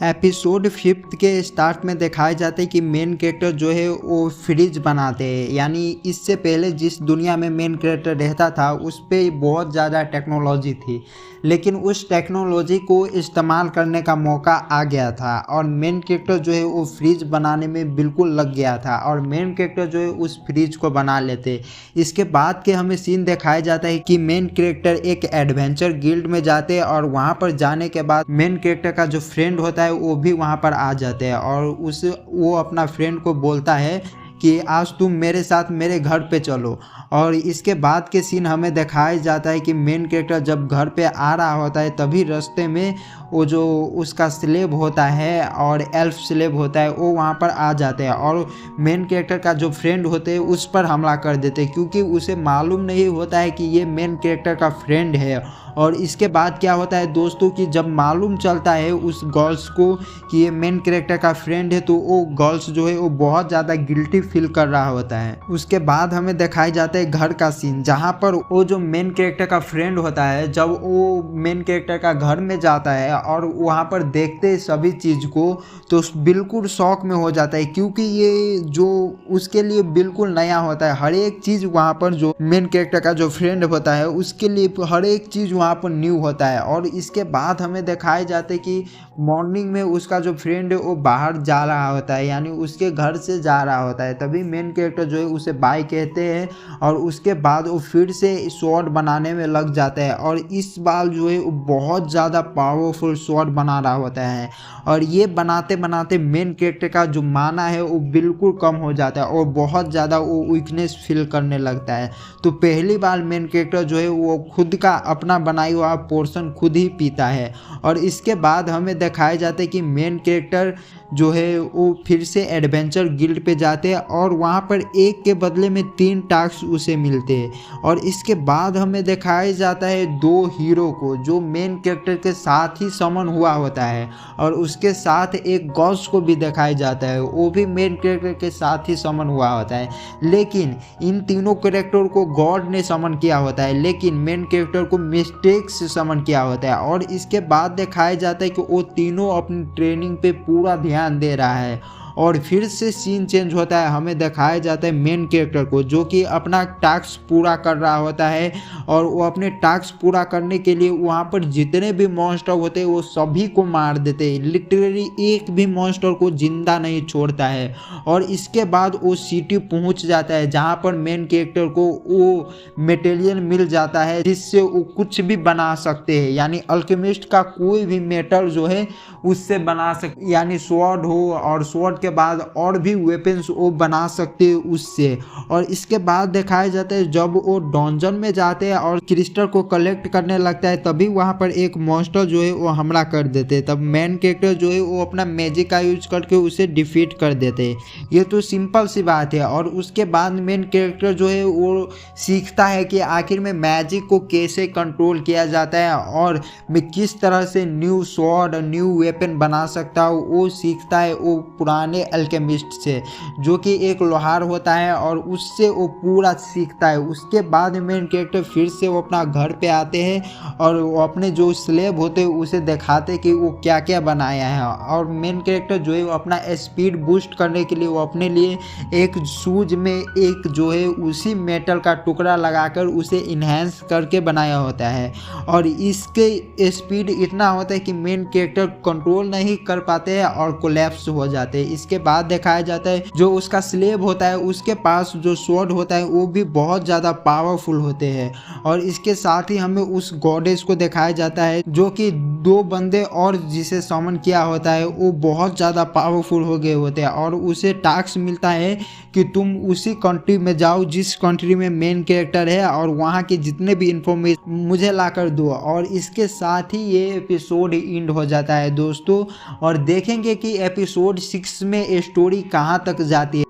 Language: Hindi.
एपिसोड 5 के स्टार्ट में दिखाए जाते हैं कि मेन कैरेक्टर जो है वो फ्रिज बनाते हैं। यानी इससे पहले जिस दुनिया में मेन कैरेक्टर रहता था उस पे बहुत ज़्यादा टेक्नोलॉजी थी, लेकिन उस टेक्नोलॉजी को इस्तेमाल करने का मौका आ गया था और मेन कैरेक्टर जो है वो फ्रिज बनाने में बिल्कुल लग गया था और मेन कैरेक्टर जो है उस फ्रिज को बना लेते। इसके बाद के हमें सीन दिखाया जाता है कि मेन कैरेक्टर एक एडवेंचर गिल्ड में जाते हैं और वहाँ पर जाने के बाद मेन कैरेक्टर का जो फ्रेंड होता है वो भी वहाँ पर आ जाते हैं और वो अपना फ्रेंड को बोलता है कि आज तुम मेरे साथ मेरे घर पे चलो। और इसके बाद के सीन हमें दिखाया जाता है कि मेन कैरेक्टर जब घर पे आ रहा होता है तभी रास्ते में वो जो उसका स्लेब होता है और एल्फ स्लेब होता है वो वहाँ पर आ जाते हैं और मेन कैरेक्टर का जो फ्रेंड होते हैं उस पर हमला कर देते हैं, क्योंकि उसे मालूम नहीं होता है कि ये मेन कैरेक्टर का फ्रेंड है। और इसके बाद क्या होता है दोस्तों कि जब मालूम चलता है उस गर्ल्स को कि ये मेन कैरेक्टर का फ्रेंड है तो वो गर्ल्स जो है वो बहुत ज़्यादा गिल्टी फील कर रहा होता है। उसके बाद हमें दिखाई जाता है घर का सीन, जहाँ पर वो जो मेन कैरेक्टर का फ्रेंड होता है जब वो मेन कैरेक्टर का घर में जाता है और वहाँ पर देखते सभी चीज़ को तो बिल्कुल शौक में हो जाता है, क्योंकि ये जो उसके लिए बिल्कुल नया होता है। हर एक चीज़ वहाँ पर जो मेन कैरेक्टर का जो फ्रेंड होता है उसके लिए हर एक चीज़ वहाँ पर न्यू होता है। और इसके बाद हमें दिखाए जाते हैं कि मॉर्निंग में उसका जो फ्रेंड है वो बाहर जा रहा होता है, यानी उसके घर से जा रहा होता है, तभी मेन कैरेक्टर जो है उसे बाय कहते हैं और उसके बाद वो फिर से स्वॉर्ड बनाने में लग जाता है और इस बार जो है वो बहुत ज़्यादा पावरफुल स्वॉर्ड बना रहा होता है। और ये बनाते बनाते मेन कैरेक्टर का जो माना है वो बिल्कुल कम हो जाता है और बहुत ज़्यादा वो वीकनेस फील करने लगता है। तो पहली बार मेन कैरेक्टर जो है वो खुद का अपना बनाई हुआ पोर्शन खुद ही पीता है। और इसके बाद हमें दिखाया जाता है कि मेन कैरेक्टर जो है वो फिर से एडवेंचर गिल्ड पे जाते हैं और वहाँ पर एक के बदले में 3 टास्क उसे मिलते हैं। और इसके बाद हमें दिखाया जाता है 2 हीरो को जो मेन कैरेक्टर के साथ ही समन हुआ होता है और उसके साथ एक गॉस को भी दिखाया जाता है, वो भी मेन कैरेक्टर के साथ ही समन हुआ होता है। लेकिन इन तीनों कैरेक्टर को गॉड ने समन किया होता है, लेकिन मेन कैरेक्टर को मिस्टेक से समन किया होता है। और इसके बाद दिखाया जाता है कि वो तीनों अपनी ट्रेनिंग पे पूरा ध्यान दे रहा है और फिर से सीन चेंज होता है। हमें दिखाया जाता है मेन कैरेक्टर को जो कि अपना टास्क पूरा कर रहा होता है और वो अपने टास्क पूरा करने के लिए वहाँ पर जितने भी मॉन्स्टर होते हैं वो सभी को मार देते हैं, लिटरली एक भी मॉन्स्टर को जिंदा नहीं छोड़ता है। और इसके बाद वो सिटी पहुँच जाता है जहाँ पर मेन कैरेक्टर को वो मटेरियल मिल जाता है जिससे वो कुछ भी बना सकते हैं, यानी अल्केमिस्ट का कोई भी मेटल जो है उससे बना सकते, यानी स्वॉर्ड हो और स्वॉर्ड के बाद और भी वेपन्स वो बना सकते हैं उससे। और इसके बाद दिखाया जाता है जब वो डंजन में जाते हैं और क्रिस्टल को कलेक्ट करने लगता है तभी वहाँ पर एक मॉन्स्टर जो है वो हमला कर देते हैं। तब मेन कैरेक्टर जो है वो अपना मैजिक का यूज करके उसे डिफीट कर देते हैं। ये तो सिंपल सी बात है। और उसके बाद मेन कैरेक्टर जो है वो सीखता है कि आखिर में मैजिक को कैसे कंट्रोल किया जाता है और मैं किस तरह से न्यू स्वॉर्ड न्यू वेपन बना सकता हूँ। वो सीखता है वो पुराने अल्केमिस्ट से जो कि एक लोहार होता है और उससे वो पूरा सीखता है। उसके बाद मेन कैरेक्टर फिर से वो अपना घर पे आते हैं और वो अपने जो स्लेब होते हैं उसे दिखाते कि वो क्या क्या बनाया है। और मेन कैरेक्टर जो है वो अपना स्पीड बूस्ट करने के लिए वो अपने लिए एक शूज में एक जो है उसी मेटल का टुकड़ा लगाकर उसे इन्हेंस करके बनाया होता है और इसके स्पीड इतना होता है कि मेन कैरेक्टर कंट्रोल नहीं कर पाते हैं और कोलैप्स हो जाते हैं। इसके बाद दिखाया जाता है जो उसका स्लेब होता है उसके पास जो स्वॉर्ड होता है वो भी बहुत ज़्यादा पावरफुल होते हैं। और इसके साथ ही हमें उस गॉडेस को दिखाया जाता है जो कि 2 बंदे और जिसे समन किया होता है वो बहुत ज़्यादा पावरफुल हो गए होते हैं और उसे टास्क मिलता है कि तुम उसी कंट्री में जाओ जिस कंट्री में मेन कैरेक्टर है और वहाँ के जितने भी इंफॉर्मेशन मुझे ला कर दो। और इसके साथ ही ये एपिसोड एंड हो जाता है दोस्तों। और देखेंगे कि एपिसोड 6 में स्टोरी कहाँ तक जाती है।